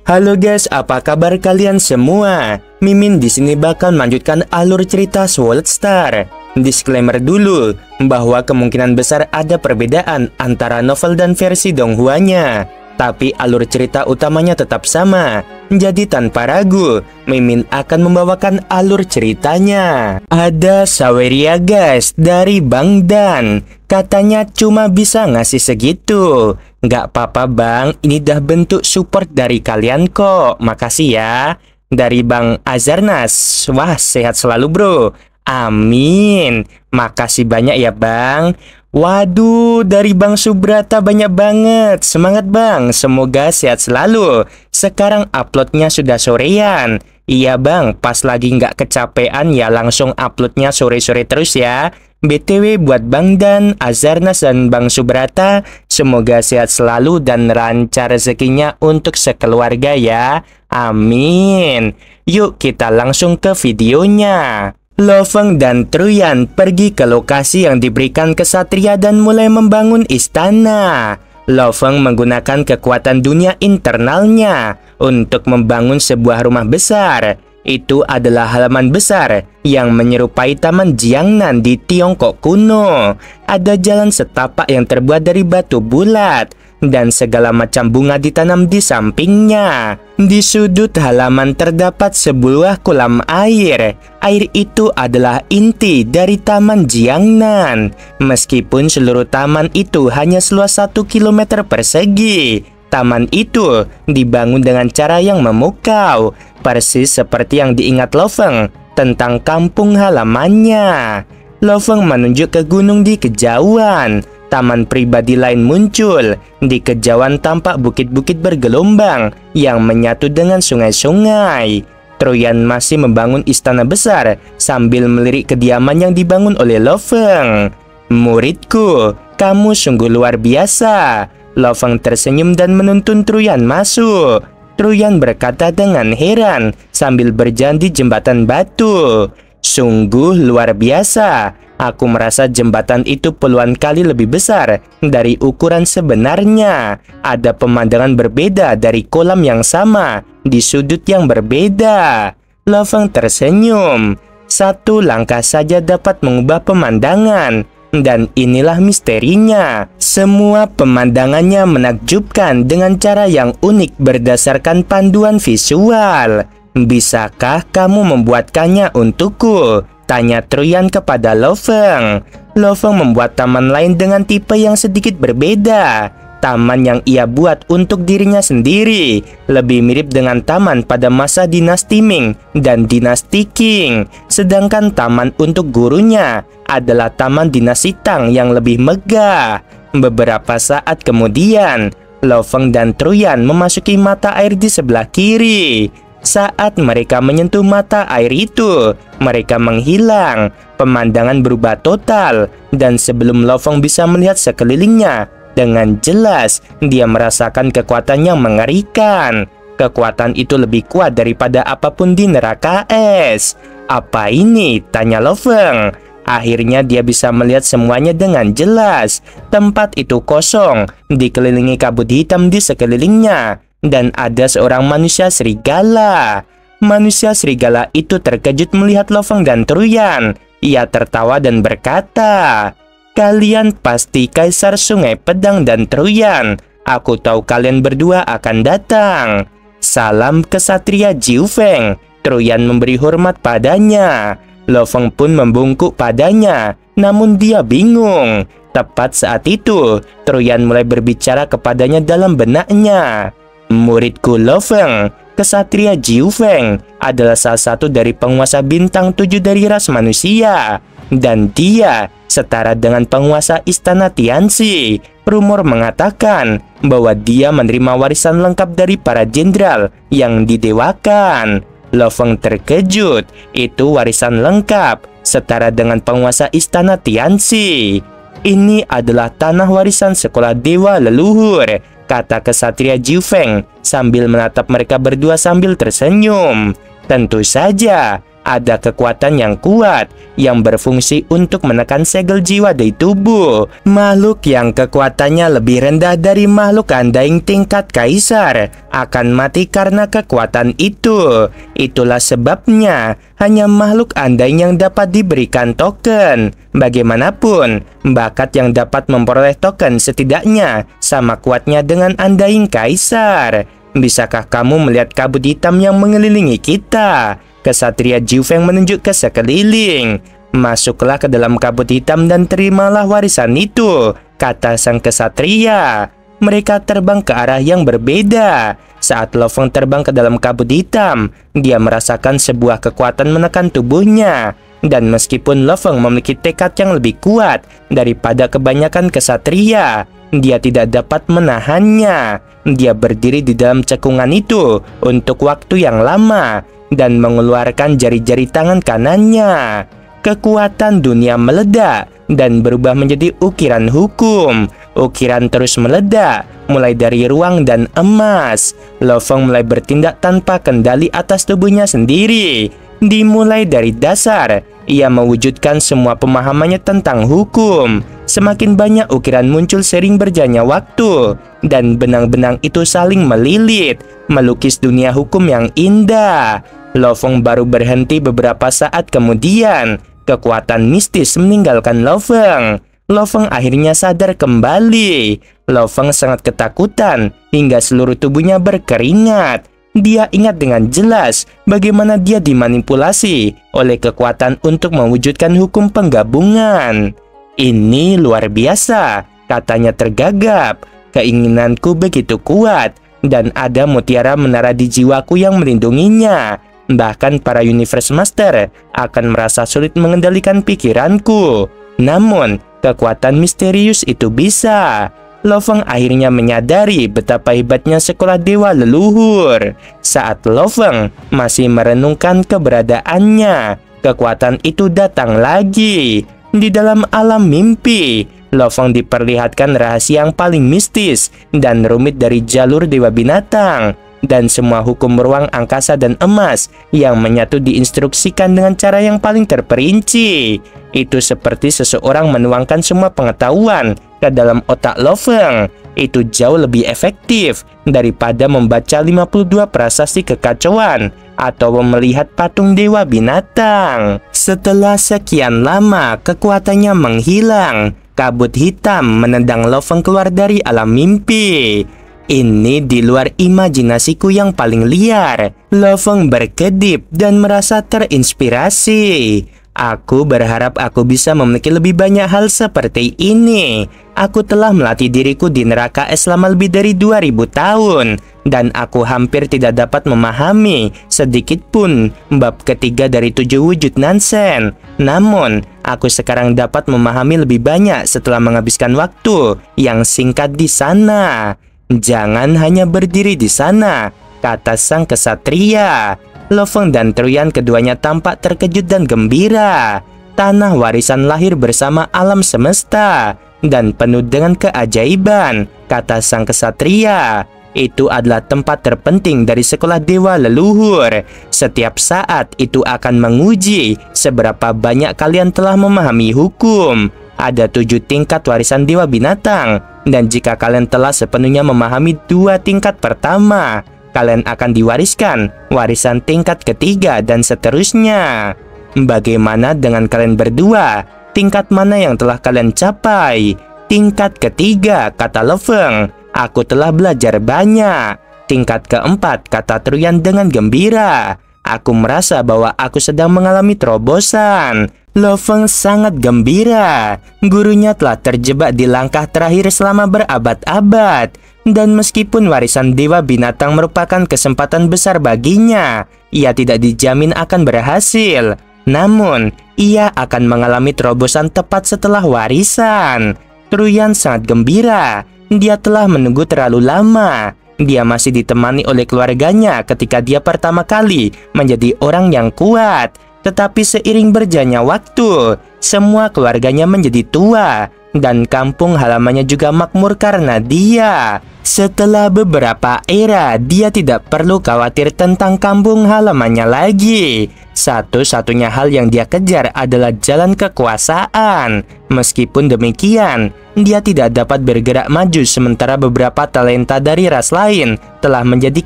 Halo guys, apa kabar kalian semua? Mimin di sini bakal melanjutkan alur cerita Sword Star. Disclaimer dulu bahwa kemungkinan besar ada perbedaan antara novel dan versi Donghuanya, tapi alur cerita utamanya tetap sama. Jadi tanpa ragu, Mimin akan membawakan alur ceritanya. Ada Saweria guys dari Bang Dan. Katanya cuma bisa ngasih segitu. Nggak apa-apa bang, ini dah bentuk support dari kalian kok. Makasih ya. Dari Bang Azarnas. Wah, sehat selalu bro. Amin. Makasih banyak ya bang. Waduh, dari Bang Subrata banyak banget. Semangat bang, semoga sehat selalu. Sekarang uploadnya sudah sorean. Iya bang, pas lagi nggak kecapean ya langsung uploadnya sore-sore terus ya. BTW buat Bang Dan, Azarnas dan Bang Subrata, semoga sehat selalu dan lancar rezekinya untuk sekeluarga ya. Amin. Yuk kita langsung ke videonya. Lo Feng dan Truyan pergi ke lokasi yang diberikan kesatria dan mulai membangun istana. Lo Feng menggunakan kekuatan dunia internalnya untuk membangun sebuah rumah besar. Itu adalah halaman besar yang menyerupai Taman Jiangnan di Tiongkok kuno. Ada jalan setapak yang terbuat dari batu bulat dan segala macam bunga ditanam di sampingnya. Di sudut halaman terdapat sebuah kolam air. Air itu adalah inti dari Taman Jiangnan. Meskipun seluruh taman itu hanya seluas 1 km persegi, taman itu dibangun dengan cara yang memukau, persis seperti yang diingat Lo Feng tentang kampung halamannya. Lo Feng menunjuk ke gunung di kejauhan. Taman pribadi lain muncul. Di kejauhan tampak bukit-bukit bergelombang yang menyatu dengan sungai-sungai. Truyan masih membangun istana besar sambil melirik kediaman yang dibangun oleh Lo Feng. Muridku, kamu sungguh luar biasa. Lo Feng tersenyum dan menuntun Truyan masuk. Truyan berkata dengan heran sambil berjalan di jembatan batu. Sungguh luar biasa. Aku merasa jembatan itu puluhan kali lebih besar dari ukuran sebenarnya. Ada pemandangan berbeda dari kolam yang sama di sudut yang berbeda. Lo Feng tersenyum. Satu langkah saja dapat mengubah pemandangan. Dan inilah misterinya. Semua pemandangannya menakjubkan dengan cara yang unik berdasarkan panduan visual. Bisakah kamu membuatkannya untukku? Tanya Truyan kepada Lo Feng. Lo Feng membuat taman lain dengan tipe yang sedikit berbeda. Taman yang ia buat untuk dirinya sendiri lebih mirip dengan taman pada masa dinasti Ming dan dinasti Qing. Sedangkan taman untuk gurunya adalah taman dinasti Tang yang lebih megah. Beberapa saat kemudian, Lo Feng dan Truyan memasuki mata air di sebelah kiri. Saat mereka menyentuh mata air itu, mereka menghilang. Pemandangan berubah total, dan sebelum Lo Feng bisa melihat sekelilingnya dengan jelas, dia merasakan kekuatan yang mengerikan. Kekuatan itu lebih kuat daripada apapun di neraka es. Apa ini? Tanya Lo Feng. Akhirnya dia bisa melihat semuanya dengan jelas. Tempat itu kosong, dikelilingi kabut hitam di sekelilingnya. Dan ada seorang manusia serigala. Manusia serigala itu terkejut melihat Lo Feng dan Truyan. Ia tertawa dan berkata, "Kalian pasti Kaisar Sungai Pedang dan Truyan. Aku tahu kalian berdua akan datang. Salam kesatria Jiu Feng." Truyan memberi hormat padanya. Lo Feng pun membungkuk padanya, namun dia bingung. Tepat saat itu, Truyan mulai berbicara kepadanya dalam benaknya. Muridku Lo Feng, kesatria Jiu Feng adalah salah satu dari penguasa bintang 7 dari ras manusia. Dan dia setara dengan penguasa istana Tianxi. Rumor mengatakan bahwa dia menerima warisan lengkap dari para jenderal yang didewakan. Lo Feng terkejut. Itu warisan lengkap, setara dengan penguasa istana Tianxi. Ini adalah tanah warisan sekolah dewa leluhur, kata kesatria Jiu Feng sambil menatap mereka berdua sambil tersenyum. Tentu saja, ada kekuatan yang kuat yang berfungsi untuk menekan segel jiwa di tubuh. Makhluk yang kekuatannya lebih rendah dari makhluk Undying tingkat kaisar akan mati karena kekuatan itu. Itulah sebabnya hanya makhluk Undying yang dapat diberikan token. Bagaimanapun, bakat yang dapat memperoleh token setidaknya sama kuatnya dengan Undying kaisar. Bisakah kamu melihat kabut hitam yang mengelilingi kita? Kesatria Jiufeng menunjuk ke sekeliling. Masuklah ke dalam kabut hitam dan terimalah warisan itu, kata sang kesatria. Mereka terbang ke arah yang berbeda. Saat Lo Feng terbang ke dalam kabut hitam, dia merasakan sebuah kekuatan menekan tubuhnya. Dan meskipun Lo Feng memiliki tekad yang lebih kuat daripada kebanyakan kesatria, dia tidak dapat menahannya. Dia berdiri di dalam cekungan itu untuk waktu yang lama dan mengeluarkan jari-jari tangan kanannya. Kekuatan dunia meledak dan berubah menjadi ukiran hukum. Ukiran terus meledak, mulai dari ruang dan emas. Lo Feng mulai bertindak tanpa kendali atas tubuhnya sendiri. Dimulai dari dasar, ia mewujudkan semua pemahamannya tentang hukum. Semakin banyak ukiran muncul sering berjalannya waktu, dan benang-benang itu saling melilit, melukis dunia hukum yang indah. Lo Feng baru berhenti beberapa saat kemudian. Kekuatan mistis meninggalkan Lo Feng. Lo Feng akhirnya sadar kembali. Lo Feng sangat ketakutan hingga seluruh tubuhnya berkeringat. Dia ingat dengan jelas bagaimana dia dimanipulasi oleh kekuatan untuk mewujudkan hukum penggabungan. Ini luar biasa, katanya tergagap. Keinginanku begitu kuat, dan ada mutiara menara di jiwaku yang melindunginya. Bahkan para Universe Master akan merasa sulit mengendalikan pikiranku. Namun, kekuatan misterius itu bisa. Lo Feng akhirnya menyadari betapa hebatnya sekolah dewa leluhur. Saat Lo Feng masih merenungkan keberadaannya, kekuatan itu datang lagi. Di dalam alam mimpi, Lo Feng diperlihatkan rahasia yang paling mistis dan rumit dari jalur dewa binatang. Dan semua hukum ruang angkasa dan emas yang menyatu diinstruksikan dengan cara yang paling terperinci. Itu seperti seseorang menuangkan semua pengetahuan ke dalam otak Lo Feng. Itu jauh lebih efektif daripada membaca 52 prasasti kekacauan atau melihat patung dewa binatang. Setelah sekian lama, kekuatannya menghilang. Kabut hitam menendang Lo Feng keluar dari alam mimpi. Ini di luar imajinasiku yang paling liar. Lo Feng berkedip dan merasa terinspirasi. Aku berharap aku bisa memiliki lebih banyak hal seperti ini. Aku telah melatih diriku di neraka es selama lebih dari 2000 tahun. Dan aku hampir tidak dapat memahami sedikit pun bab ketiga dari 7 wujud Nansen. Namun, aku sekarang dapat memahami lebih banyak setelah menghabiskan waktu yang singkat di sana. Jangan hanya berdiri di sana, kata sang kesatria. Lo Feng dan Truyan keduanya tampak terkejut dan gembira. Tanah warisan lahir bersama alam semesta dan penuh dengan keajaiban, kata sang kesatria. Itu adalah tempat terpenting dari sekolah dewa leluhur. Setiap saat itu akan menguji seberapa banyak kalian telah memahami hukum. Ada 7 tingkat warisan dewa binatang, dan jika kalian telah sepenuhnya memahami 2 tingkat pertama, kalian akan diwariskan warisan tingkat ketiga dan seterusnya. Bagaimana dengan kalian berdua? Tingkat mana yang telah kalian capai? Tingkat ketiga, kata Lo Feng. Aku telah belajar banyak. Tingkat keempat, kata Truyan dengan gembira. Aku merasa bahwa aku sedang mengalami terobosan. Lo Feng sangat gembira. Gurunya telah terjebak di langkah terakhir selama berabad-abad. Dan meskipun warisan dewa binatang merupakan kesempatan besar baginya, ia tidak dijamin akan berhasil. Namun, ia akan mengalami terobosan tepat setelah warisan. Truyan sangat gembira. Dia telah menunggu terlalu lama. Dia masih ditemani oleh keluarganya ketika dia pertama kali menjadi orang yang kuat. Tetapi seiring berjalannya waktu, semua keluarganya menjadi tua dan kampung halamannya juga makmur karena dia. Setelah beberapa era, dia tidak perlu khawatir tentang kampung halamannya lagi. Satu-satunya hal yang dia kejar adalah jalan kekuasaan. Meskipun demikian, dia tidak dapat bergerak maju sementara beberapa talenta dari ras lain telah menjadi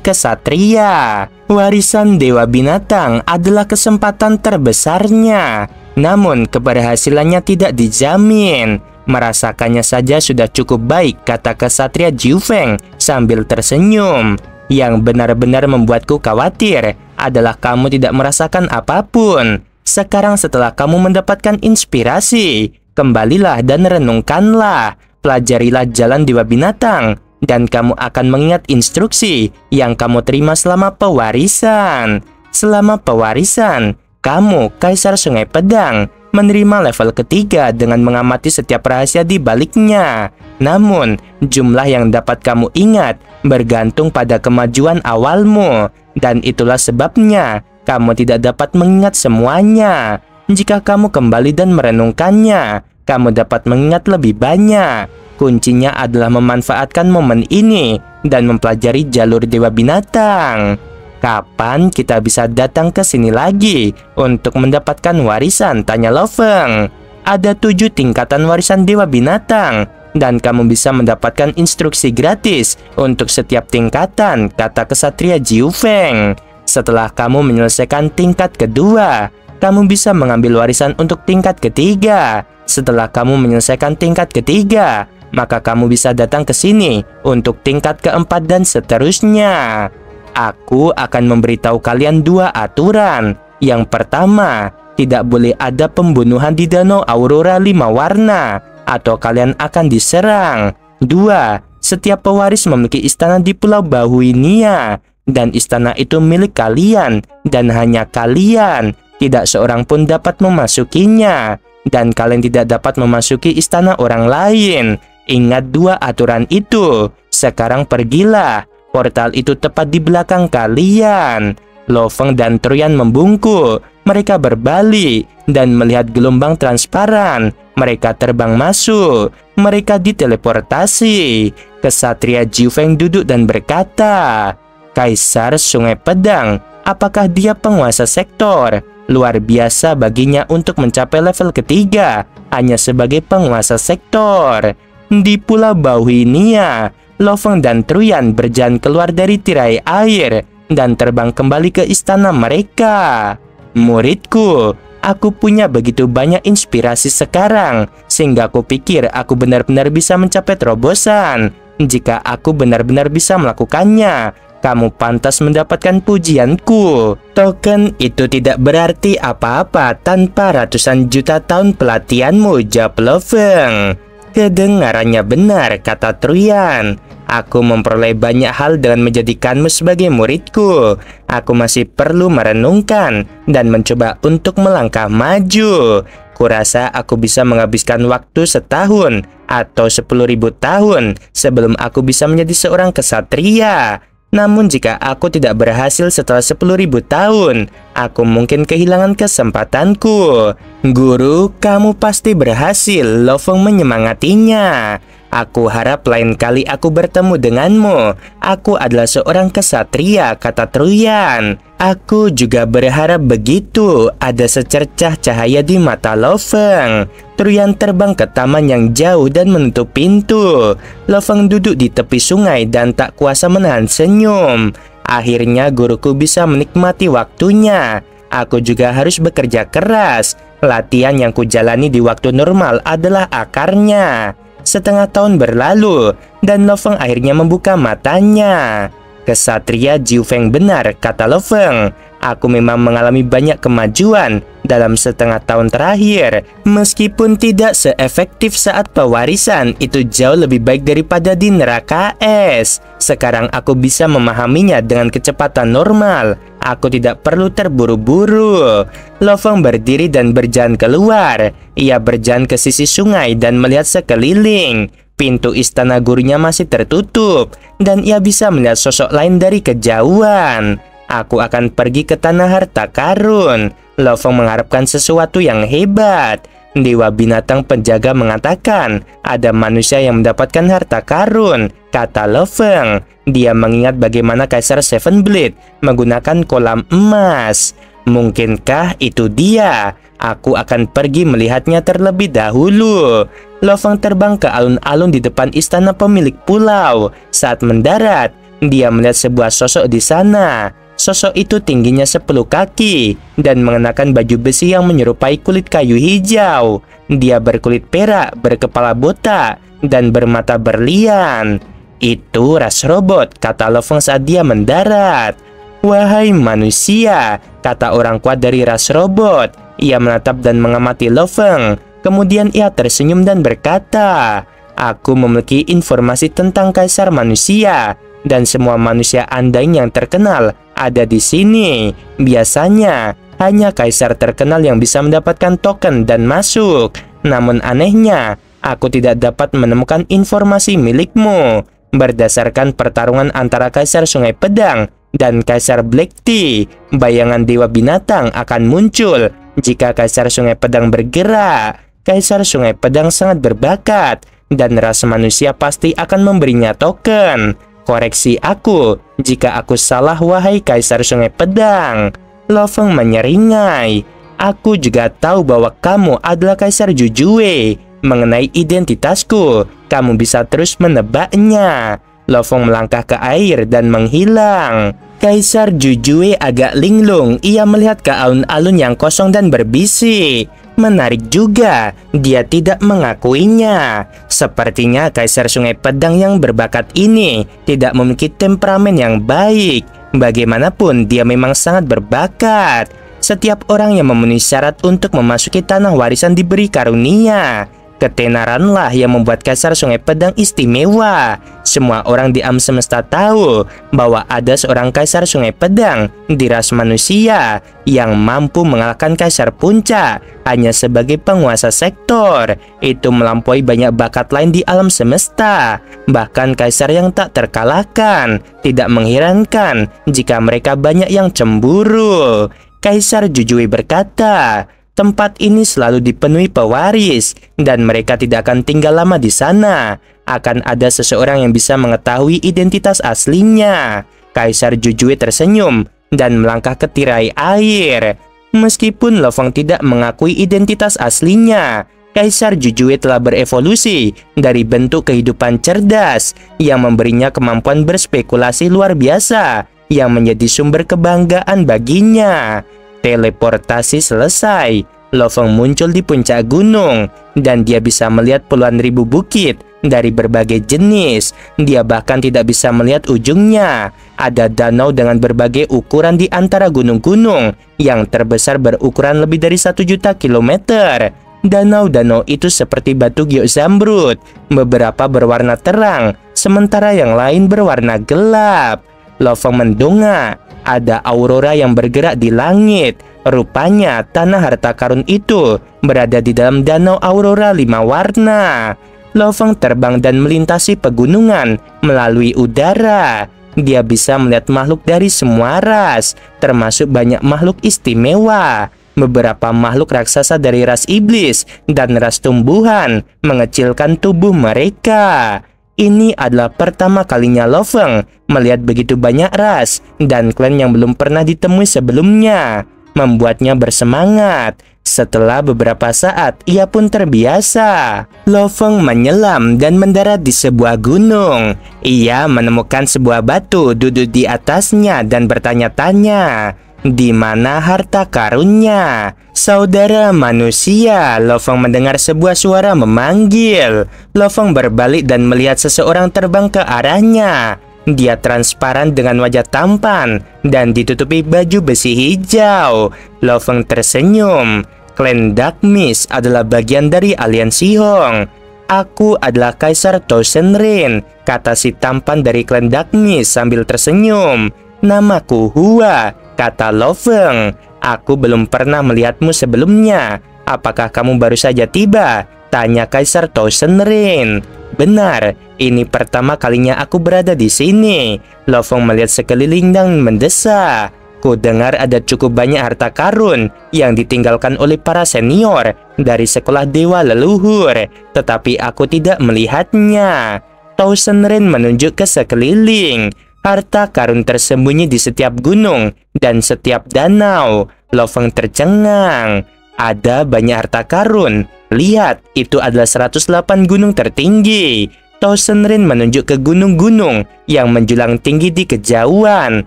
kesatria. Warisan Dewa Binatang adalah kesempatan terbesarnya. Namun keberhasilannya tidak dijamin. Merasakannya saja sudah cukup baik, kata kesatria Jiu Feng sambil tersenyum. Yang benar-benar membuatku khawatir adalah kamu tidak merasakan apapun. Sekarang setelah kamu mendapatkan inspirasi, kembalilah dan renungkanlah. Pelajarilah jalan Dewa Binatang dan kamu akan mengingat instruksi yang kamu terima selama pewarisan. Selama pewarisan, kamu, Kaisar Sungai Pedang, menerima level ketiga dengan mengamati setiap rahasia di baliknya. Namun, jumlah yang dapat kamu ingat bergantung pada kemajuan awalmu, dan itulah sebabnya kamu tidak dapat mengingat semuanya. Jika kamu kembali dan merenungkannya, kamu dapat mengingat lebih banyak. Kuncinya adalah memanfaatkan momen ini dan mempelajari jalur Dewa Binatang. Kapan kita bisa datang ke sini lagi untuk mendapatkan warisan? Tanya Lo Feng. Ada 7 tingkatan warisan Dewa Binatang dan kamu bisa mendapatkan instruksi gratis untuk setiap tingkatan, kata kesatria Jiu Feng. Setelah kamu menyelesaikan tingkat kedua, kamu bisa mengambil warisan untuk tingkat ketiga. Setelah kamu menyelesaikan tingkat ketiga, maka kamu bisa datang ke sini untuk tingkat keempat dan seterusnya. Aku akan memberitahu kalian 2 aturan. Yang pertama, tidak boleh ada pembunuhan di Danau Aurora 5 warna, atau kalian akan diserang. 2. Setiap pewaris memiliki istana di Pulau Bahuinia, dan istana itu milik kalian, dan hanya kalian. Tidak seorang pun dapat memasukinya, dan kalian tidak dapat memasuki istana orang lain. Ingat 2 aturan itu. Sekarang pergilah. Portal itu tepat di belakang kalian. Lo Feng dan Truyan membungkuk. Mereka berbalik dan melihat gelombang transparan. Mereka terbang masuk. Mereka diteleportasi. Kesatria Jiu Feng duduk dan berkata, Kaisar Sungai Pedang, apakah dia penguasa sektor? Luar biasa baginya untuk mencapai level ketiga hanya sebagai penguasa sektor. Di Pulau Bahuinia, Lo Feng dan Truyan berjalan keluar dari tirai air dan terbang kembali ke istana mereka. Muridku, aku punya begitu banyak inspirasi sekarang, sehingga aku pikir aku benar-benar bisa mencapai terobosan. Jika aku benar-benar bisa melakukannya, kamu pantas mendapatkan pujianku. Token itu tidak berarti apa-apa tanpa ratusan juta tahun pelatihanmu, jawab Lo Feng. Kedengarannya benar, kata Truyan. Aku memperoleh banyak hal dengan menjadikanmu sebagai muridku. Aku masih perlu merenungkan dan mencoba untuk melangkah maju. Kurasa aku bisa menghabiskan waktu setahun atau 10.000 tahun sebelum aku bisa menjadi seorang kesatria. Namun jika aku tidak berhasil setelah 10.000 tahun, aku mungkin kehilangan kesempatanku. Guru, kamu pasti berhasil, Lo Feng menyemangatinya. Aku harap lain kali aku bertemu denganmu. Aku adalah seorang kesatria, kata Truyan. Aku juga berharap begitu. Ada secercah cahaya di mata Lo Feng. Truyan terbang ke taman yang jauh dan menutup pintu. Lo Feng duduk di tepi sungai dan tak kuasa menahan senyum. Akhirnya guruku bisa menikmati waktunya. Aku juga harus bekerja keras. Latihan yang kujalani di waktu normal adalah akarnya. Setengah tahun berlalu dan Lo Feng akhirnya membuka matanya. Kesatria Jiu Feng benar, kata Lo Feng. Aku memang mengalami banyak kemajuan dalam setengah tahun terakhir. Meskipun tidak seefektif saat pewarisan, itu jauh lebih baik daripada di neraka es. Sekarang aku bisa memahaminya dengan kecepatan normal. Aku tidak perlu terburu-buru. Lo Feng berdiri dan berjalan keluar. Ia berjalan ke sisi sungai dan melihat sekeliling. Pintu istana gurunya masih tertutup dan ia bisa melihat sosok lain dari kejauhan. Aku akan pergi ke tanah harta karun. Lo Feng mengharapkan sesuatu yang hebat. Dewa binatang penjaga mengatakan ada manusia yang mendapatkan harta karun, kata Lo Feng. Dia mengingat bagaimana Kaisar Seven Blade menggunakan kolam emas. Mungkinkah itu dia? Aku akan pergi melihatnya terlebih dahulu. Lo Feng terbang ke alun-alun di depan istana pemilik pulau. Saat mendarat, dia melihat sebuah sosok di sana. Sosok itu tingginya 10 kaki dan mengenakan baju besi yang menyerupai kulit kayu hijau. Dia berkulit perak, berkepala botak, dan bermata berlian. Itu ras robot, kata Lo Feng saat dia mendarat. Wahai manusia, kata orang kuat dari ras robot. Ia menatap dan mengamati Lo Feng. Kemudian ia tersenyum dan berkata, aku memiliki informasi tentang Kaisar Manusia. Dan semua manusia andain yang terkenal ada di sini. Biasanya hanya kaisar terkenal yang bisa mendapatkan token dan masuk. Namun anehnya, aku tidak dapat menemukan informasi milikmu. Berdasarkan pertarungan antara Kaisar Sungai Pedang dan Kaisar Black Tea, bayangan dewa binatang akan muncul jika Kaisar Sungai Pedang bergerak. Kaisar Sungai Pedang sangat berbakat dan ras manusia pasti akan memberinya token. Koreksi aku jika aku salah, wahai Kaisar Sungai Pedang. Lo Feng menyeringai. Aku juga tahu bahwa kamu adalah Kaisar Jujue. Mengenai identitasku, kamu bisa terus menebaknya. Lo Feng melangkah ke air dan menghilang. Kaisar Jujue agak linglung. Ia melihat ke alun-alun yang kosong dan berbisik. Menarik juga, dia tidak mengakuinya. Sepertinya Kaisar Sungai Pedang yang berbakat ini tidak memiliki temperamen yang baik. Bagaimanapun, dia memang sangat berbakat. Setiap orang yang memenuhi syarat untuk memasuki tanah warisan diberi karunia. Ketenaranlah yang membuat Kaisar Sungai Pedang istimewa. Semua orang di alam semesta tahu bahwa ada seorang Kaisar Sungai Pedang di ras manusia yang mampu mengalahkan Kaisar Puncak hanya sebagai penguasa sektor. Itu melampaui banyak bakat lain di alam semesta. Bahkan Kaisar yang tak terkalahkan. Tidak mengherankan jika mereka banyak yang cemburu. Kaisar Jujue berkata, tempat ini selalu dipenuhi pewaris dan mereka tidak akan tinggal lama di sana. Akan ada seseorang yang bisa mengetahui identitas aslinya. Kaisar Jujue tersenyum dan melangkah ke tirai air. Meskipun Lo Feng tidak mengakui identitas aslinya, Kaisar Jujue telah berevolusi dari bentuk kehidupan cerdas yang memberinya kemampuan berspekulasi luar biasa yang menjadi sumber kebanggaan baginya. Teleportasi selesai. Lo Feng muncul di puncak gunung dan dia bisa melihat puluhan ribu bukit dari berbagai jenis. Dia bahkan tidak bisa melihat ujungnya. Ada danau dengan berbagai ukuran di antara gunung-gunung yang terbesar berukuran lebih dari 1 juta kilometer. Danau-danau itu seperti batu giok zamrud. Beberapa berwarna terang, sementara yang lain berwarna gelap. Lo Feng mendongak. Ada aurora yang bergerak di langit. Rupanya tanah harta karun itu berada di dalam danau aurora 5 warna. Lo Feng terbang dan melintasi pegunungan melalui udara. Dia bisa melihat makhluk dari semua ras, termasuk banyak makhluk istimewa. Beberapa makhluk raksasa dari ras iblis dan ras tumbuhan mengecilkan tubuh mereka. Ini adalah pertama kalinya Lo Feng melihat begitu banyak ras dan klan yang belum pernah ditemui sebelumnya. Membuatnya bersemangat. Setelah beberapa saat, ia pun terbiasa. Lo Feng menyelam dan mendarat di sebuah gunung. Ia menemukan sebuah batu duduk di atasnya dan bertanya-tanya, di mana harta karunnya? Saudara manusia, Lo Feng mendengar sebuah suara memanggil. Lo Feng berbalik dan melihat seseorang terbang ke arahnya. Dia transparan dengan wajah tampan dan ditutupi baju besi hijau. Lo Feng tersenyum. Klan Dark Mist adalah bagian dari aliansi Hong. Aku adalah Kaisar Tosenrin, kata si tampan dari klan Dark Mist sambil tersenyum. Namaku Hua, kata Lo Feng. Aku belum pernah melihatmu sebelumnya. Apakah kamu baru saja tiba? Tanya Kaisar Tosenrin. Benar, ini pertama kalinya aku berada di sini. Lo Feng melihat sekeliling dan mendesak. Ku dengar ada cukup banyak harta karun yang ditinggalkan oleh para senior dari sekolah dewa leluhur, tetapi aku tidak melihatnya. Thousand Rain menunjuk ke sekeliling. Harta karun tersembunyi di setiap gunung dan setiap danau. Lo Feng tercengang. Ada banyak harta karun. Lihat, itu adalah 108 gunung tertinggi. Thousand Rain menunjuk ke gunung-gunung yang menjulang tinggi di kejauhan,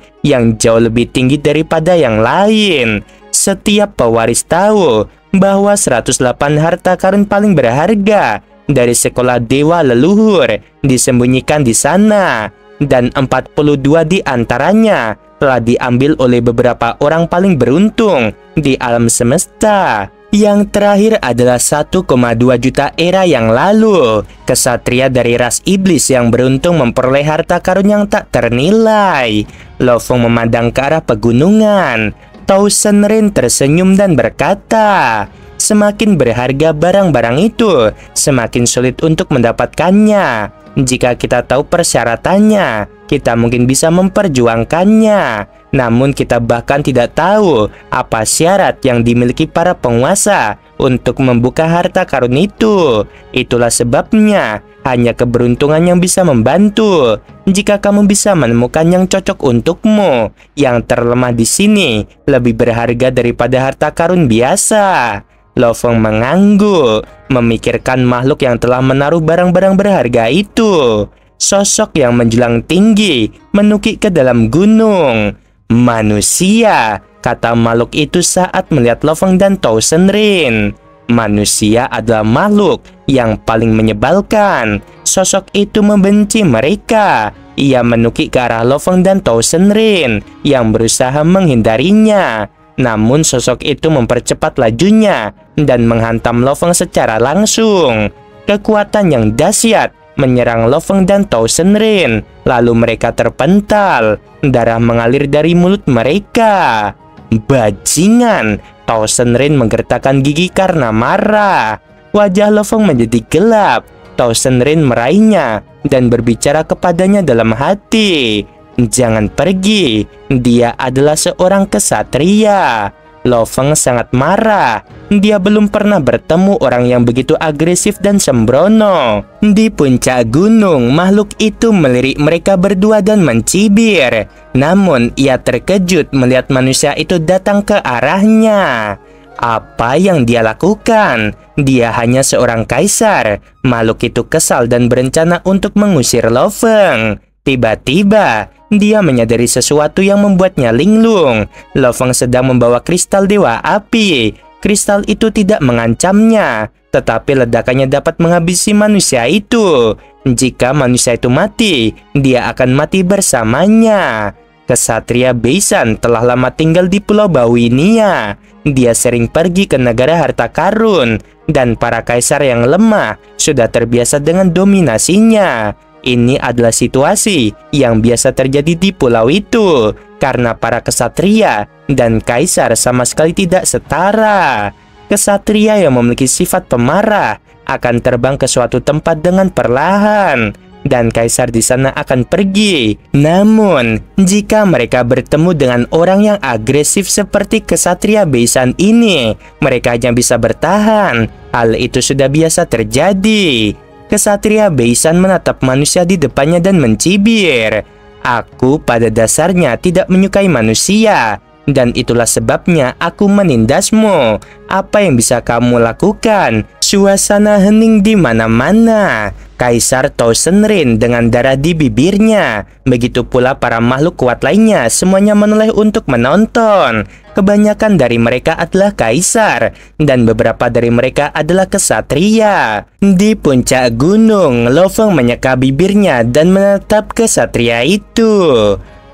yang jauh lebih tinggi daripada yang lain. Setiap pewaris tahu bahwa 108 harta karun paling berharga dari sekolah dewa leluhur disembunyikan di sana, dan 42 di antaranya telah diambil oleh beberapa orang paling beruntung di alam semesta. Yang terakhir adalah 1,2 juta era yang lalu. Kesatria dari ras iblis yang beruntung memperoleh harta karun yang tak ternilai. Lo Feng memandang ke arah pegunungan. Thousand Rain tersenyum dan berkata, semakin berharga barang-barang itu, semakin sulit untuk mendapatkannya. Jika kita tahu persyaratannya, kita mungkin bisa memperjuangkannya. Namun kita bahkan tidak tahu apa syarat yang dimiliki para penguasa untuk membuka harta karun itu. Itulah sebabnya hanya keberuntungan yang bisa membantu. Jika kamu bisa menemukan yang cocok untukmu, yang terlemah di sini lebih berharga daripada harta karun biasa. Lo Feng mengangguk, memikirkan makhluk yang telah menaruh barang-barang berharga itu. Sosok yang menjulang tinggi menukik ke dalam gunung. Manusia, kata makhluk itu saat melihat Lo Feng dan Thousand Rain. Manusia adalah makhluk yang paling menyebalkan. Sosok itu membenci mereka. Ia menukik ke arah Lo Feng dan Thousand Rain yang berusaha menghindarinya. Namun sosok itu mempercepat lajunya dan menghantam Lo Feng secara langsung. Kekuatan yang dahsyat menyerang Lo Feng dan Thousand Rain. Lalu mereka terpental. Darah mengalir dari mulut mereka. Bajingan! Thousand Rain menggertakkan gigi karena marah. Wajah Lo Feng menjadi gelap. Thousand Rain meraihnya dan berbicara kepadanya dalam hati. Jangan pergi, dia adalah seorang kesatria. Lo Feng sangat marah. Dia belum pernah bertemu orang yang begitu agresif dan sembrono. Di puncak gunung, makhluk itu melirik mereka berdua dan mencibir. Namun, ia terkejut melihat manusia itu datang ke arahnya. Apa yang dia lakukan? Dia hanya seorang kaisar. Makhluk itu kesal dan berencana untuk mengusir Lo Feng. Tiba-tiba, dia menyadari sesuatu yang membuatnya linglung. Lo Feng sedang membawa kristal dewa api. Kristal itu tidak mengancamnya, tetapi ledakannya dapat menghabisi manusia itu. Jika manusia itu mati, dia akan mati bersamanya. Kesatria Beisan telah lama tinggal di Pulau Bawinia. Dia sering pergi ke negara harta karun, dan para kaisar yang lemah sudah terbiasa dengan dominasinya. Ini adalah situasi yang biasa terjadi di pulau itu, karena para kesatria dan kaisar sama sekali tidak setara. Kesatria yang memiliki sifat pemarah akan terbang ke suatu tempat dengan perlahan, dan kaisar di sana akan pergi. Namun, jika mereka bertemu dengan orang yang agresif seperti kesatria Beisan ini, mereka hanya bisa bertahan. Hal itu sudah biasa terjadi. Kesatria Beisan menatap manusia di depannya dan mencibir. Aku pada dasarnya tidak menyukai manusia, dan itulah sebabnya aku menindasmu. Apa yang bisa kamu lakukan? Suasana hening di mana-mana. Kaisar Thousand Rain dengan darah di bibirnya. Begitu pula para makhluk kuat lainnya, semuanya menoleh untuk menonton. Kebanyakan dari mereka adalah kaisar, dan beberapa dari mereka adalah kesatria. Di puncak gunung, Lo Feng menyeka bibirnya dan menatap kesatria itu.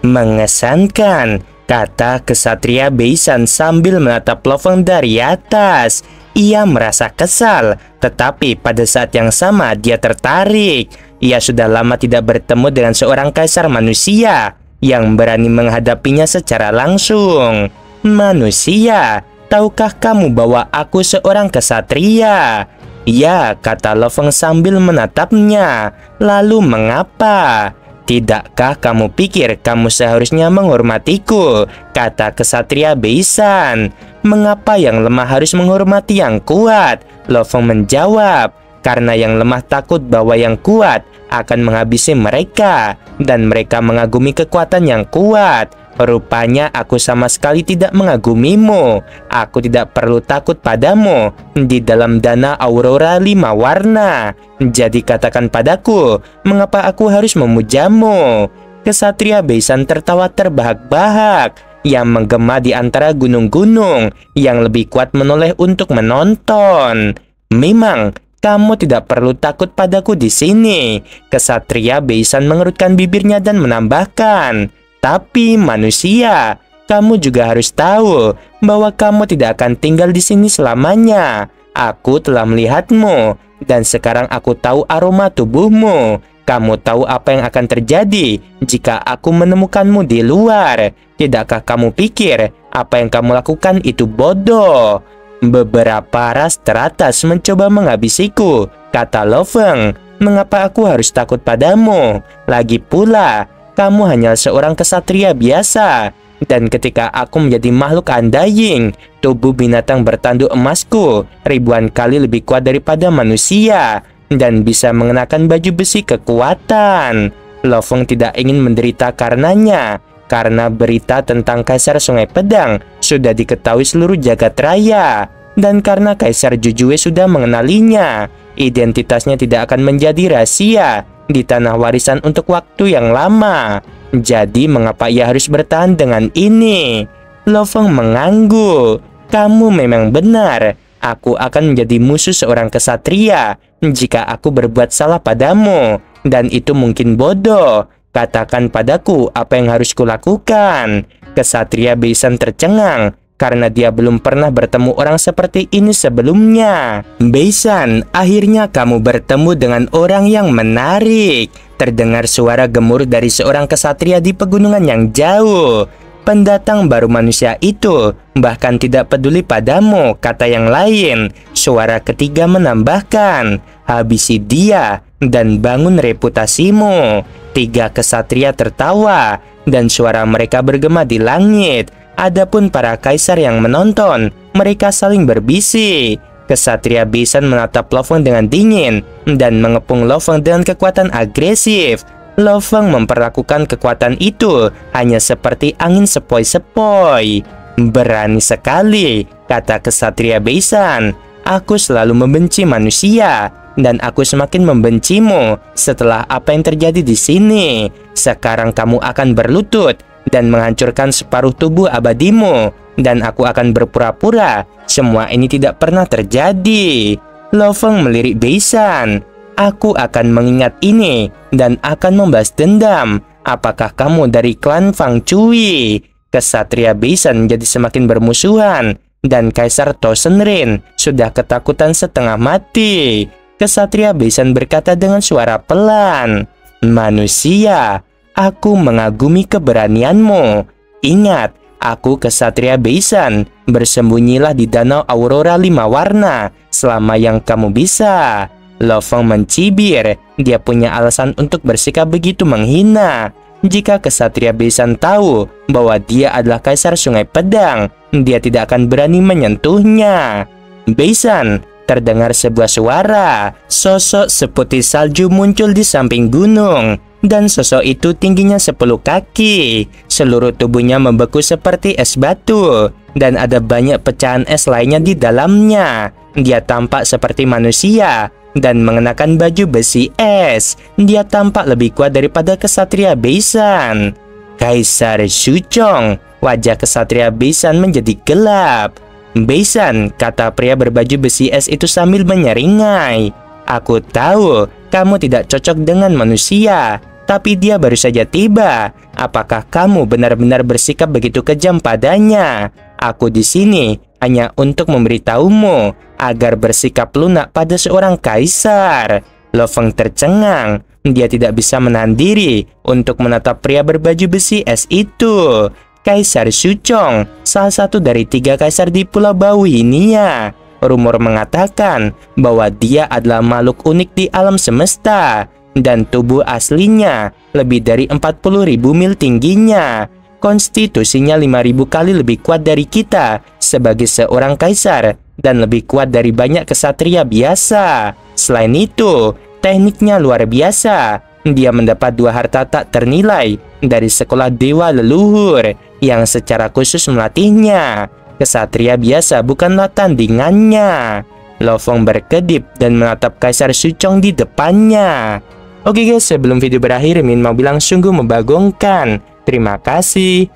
Mengesankan, kata kesatria Beisan sambil menatap Lo Feng dari atas. Ia merasa kesal, tetapi pada saat yang sama dia tertarik. Ia sudah lama tidak bertemu dengan seorang kaisar manusia yang berani menghadapinya secara langsung. Manusia, tahukah kamu bahwa aku seorang kesatria? Ya, kata Lo Feng sambil menatapnya. Lalu mengapa? Tidakkah kamu pikir kamu seharusnya menghormatiku? Kata kesatria Beisan. Mengapa yang lemah harus menghormati yang kuat? Lo Feng menjawab, karena yang lemah takut bahwa yang kuat akan menghabisi mereka, dan mereka mengagumi kekuatan yang kuat. Rupanya aku sama sekali tidak mengagumimu. Aku tidak perlu takut padamu di dalam dana aurora 5 warna. Jadi katakan padaku, mengapa aku harus memujamu? Kesatria Beisan tertawa terbahak-bahak yang menggema di antara gunung-gunung yang lebih kuat menoleh untuk menonton. Memang kamu tidak perlu takut padaku di sini. Kesatria Beisan mengerutkan bibirnya dan menambahkan, tapi manusia, kamu juga harus tahu bahwa kamu tidak akan tinggal di sini selamanya. Aku telah melihatmu, dan sekarang aku tahu aroma tubuhmu. Kamu tahu apa yang akan terjadi jika aku menemukanmu di luar. Tidakkah kamu pikir apa yang kamu lakukan itu bodoh? Beberapa ras teratas mencoba menghabisiku, kata Lo Feng. Mengapa aku harus takut padamu? Lagi pula, kamu hanya seorang kesatria biasa. Dan ketika aku menjadi makhluk undying, tubuh binatang bertanduk emasku ribuan kali lebih kuat daripada manusia dan bisa mengenakan baju besi kekuatan. Lo Feng tidak ingin menderita karenanya, karena berita tentang Kaisar Sungai Pedang sudah diketahui seluruh jagat raya. Dan karena Kaisar Jujue sudah mengenalinya, identitasnya tidak akan menjadi rahasia di tanah warisan untuk waktu yang lama. Jadi mengapa ia harus bertahan dengan ini? Lo Feng mengangguk. Kamu memang benar. Aku akan menjadi musuh seorang kesatria jika aku berbuat salah padamu. Dan itu mungkin bodoh. Katakan padaku apa yang harus kulakukan. Kesatria Beisan tercengang karena dia belum pernah bertemu orang seperti ini sebelumnya. Beisan, akhirnya kamu bertemu dengan orang yang menarik. Terdengar suara gemur dari seorang kesatria di pegunungan yang jauh. Pendatang baru manusia itu bahkan tidak peduli padamu, kata yang lain. Suara ketiga menambahkan, habisi dia dan bangun reputasimu. 3 kesatria tertawa dan suara mereka bergema di langit. Adapun para kaisar yang menonton, mereka saling berbisik. Kesatria Beisan menatap Lo Feng dengan dingin dan mengepung Lo Feng dengan kekuatan agresif. Lo Feng memperlakukan kekuatan itu hanya seperti angin sepoi-sepoi. Berani sekali, kata kesatria Beisan. Aku selalu membenci manusia, dan aku semakin membencimu setelah apa yang terjadi di sini. Sekarang kamu akan berlutut dan menghancurkan separuh tubuh abadimu, dan aku akan berpura-pura semua ini tidak pernah terjadi. Lo Feng melirik Beisan. Aku akan mengingat ini dan akan membalas dendam. Apakah kamu dari klan Fang Cui? Kesatria Beisan menjadi semakin bermusuhan, dan Kaisar Tosenrin sudah ketakutan setengah mati. Kesatria Beisan berkata dengan suara pelan, manusia, aku mengagumi keberanianmu. Ingat, aku kesatria Beisan. Bersembunyilah di danau aurora 5 warna selama yang kamu bisa. Lo Feng mencibir. Dia punya alasan untuk bersikap begitu menghina. Jika kesatria Beisan tahu bahwa dia adalah Kaisar Sungai Pedang, dia tidak akan berani menyentuhnya. Beisan, terdengar sebuah suara. Sosok seputih salju muncul di samping gunung. Dan sosok itu tingginya 10 kaki. Seluruh tubuhnya membeku seperti es batu. Dan ada banyak pecahan es lainnya di dalamnya. Dia tampak seperti manusia dan mengenakan baju besi es. Dia tampak lebih kuat daripada kesatria Beisan. Kaisar Shuchong. Wajah kesatria Beisan menjadi gelap. Beisan, kata pria berbaju besi es itu sambil menyeringai. Aku tahu kamu tidak cocok dengan manusia, tapi dia baru saja tiba. Apakah kamu benar-benar bersikap begitu kejam padanya? Aku di sini hanya untuk memberitahumu agar bersikap lunak pada seorang kaisar. Lo Feng tercengang. Dia tidak bisa menahan diri untuk menatap pria berbaju besi es itu. Kaisar Shuchong, salah satu dari 3 kaisar di Pulau Bauhinia. Rumor mengatakan bahwa dia adalah makhluk unik di alam semesta. dan tubuh aslinya lebih dari 40.000 mil tingginya. Konstitusinya 5.000 kali lebih kuat dari kita sebagai seorang kaisar dan lebih kuat dari banyak kesatria biasa. Selain itu, tekniknya luar biasa. Dia mendapat 2 harta tak ternilai dari sekolah dewa leluhur yang secara khusus melatihnya. Kesatria biasa bukanlah tandingannya. Lo Fong berkedip dan menatap Kaisar Suchong di depannya. Oke guys, sebelum video berakhir, Min mau bilang sungguh membagongkan. Terima kasih.